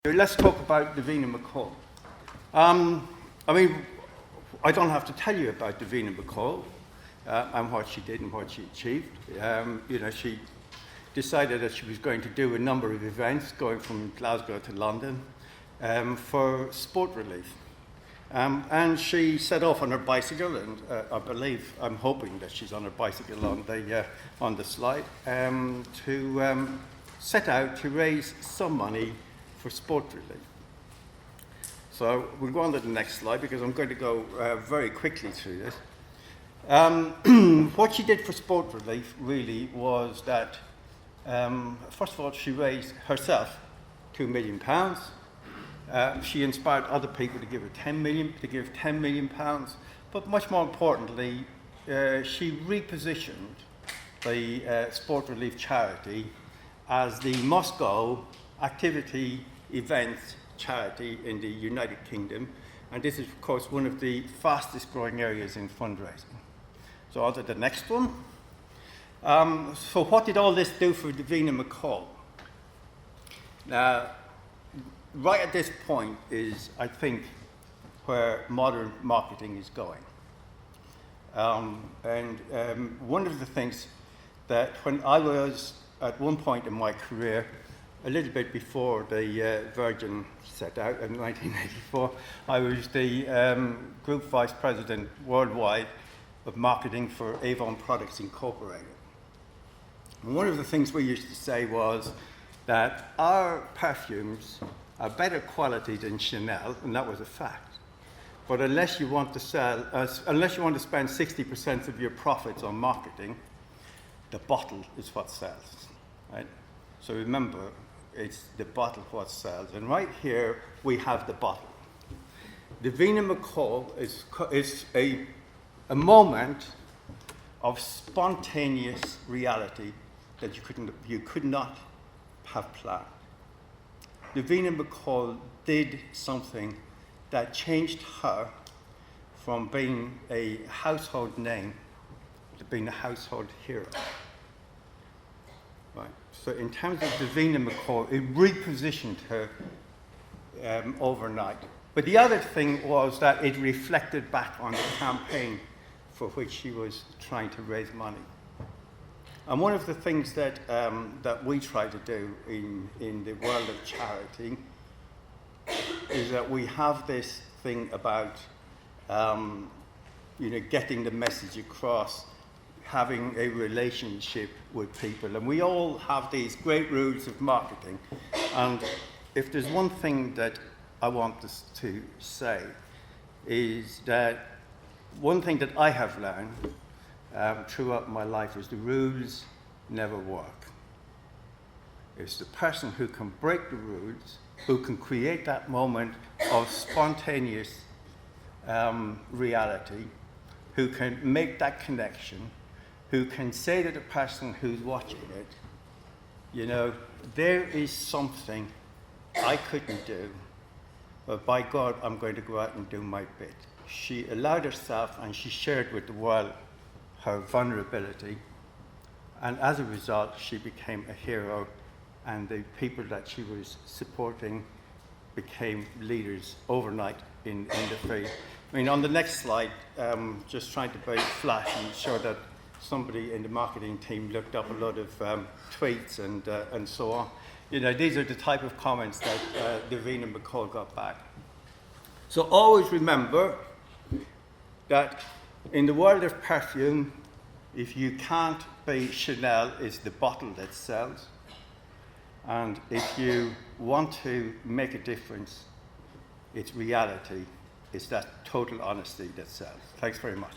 Let's talk about Davina McCall. I mean, I don't have to tell you about Davina McCall and what she did and what she achieved. She decided that she was going to do a number of events going from Glasgow to London for sport relief. And she set off on her bicycle, and I'm hoping that she's on her bicycle on the slide, to set out to raise some money for sport relief. So we'll go on to the next slide because I'm going to go very quickly through this. What she did for sport relief really was that, first of all, she raised herself £2 million. She inspired other people to give her 10 million, but much more importantly, she repositioned the sport relief charity as the Moscow activity events charity in the United Kingdom, and this is of course one of the fastest growing areas in fundraising. So on to the next one. So what did all this do for Davina McCall? Now, right at this point is, I think, where modern marketing is going. One of the things that when I was at one point in my career, a little bit before the Virgin set out in 1984, I was the Group Vice President worldwide of marketing for Avon Products Incorporated. And one of the things we used to say was that our perfumes are better quality than Chanel, and that was a fact. But unless you want to spend 60% of your profits on marketing, the bottle is what sells, right? So remember, it's the bottle what sells. And right here, we have the bottle. Davina McCall is a moment of spontaneous reality that you could not have planned. Davina McCall did something that changed her from being a household name to being a household hero. Right. So in terms of Davina McCall, it repositioned her overnight. But the other thing was that it reflected back on the campaign for which she was trying to raise money. And one of the things that we try to do in the world of charity is that we have this thing about getting the message across, having a relationship with people. And we all have these great rules of marketing. And if there's one thing that I want us to say is that one thing that I have learned throughout my life is the rules never work. It's the person who can break the rules, who can create that moment of spontaneous reality, who can make that connection, who can say to the person who's watching it, there is something I couldn't do, but by God, I'm going to go out and do my bit. She allowed herself and she shared with the world her vulnerability, and as a result, she became a hero, and the people that she was supporting became leaders overnight in the faith. I mean, on the next slide, just trying to be flash and show that somebody in the marketing team looked up a lot of tweets and so on. These are the type of comments that Davina McCall got back. So always remember that in the world of perfume, if you can't be Chanel, it's the bottle that sells. And if you want to make a difference, it's reality. It's that total honesty that sells. Thanks very much.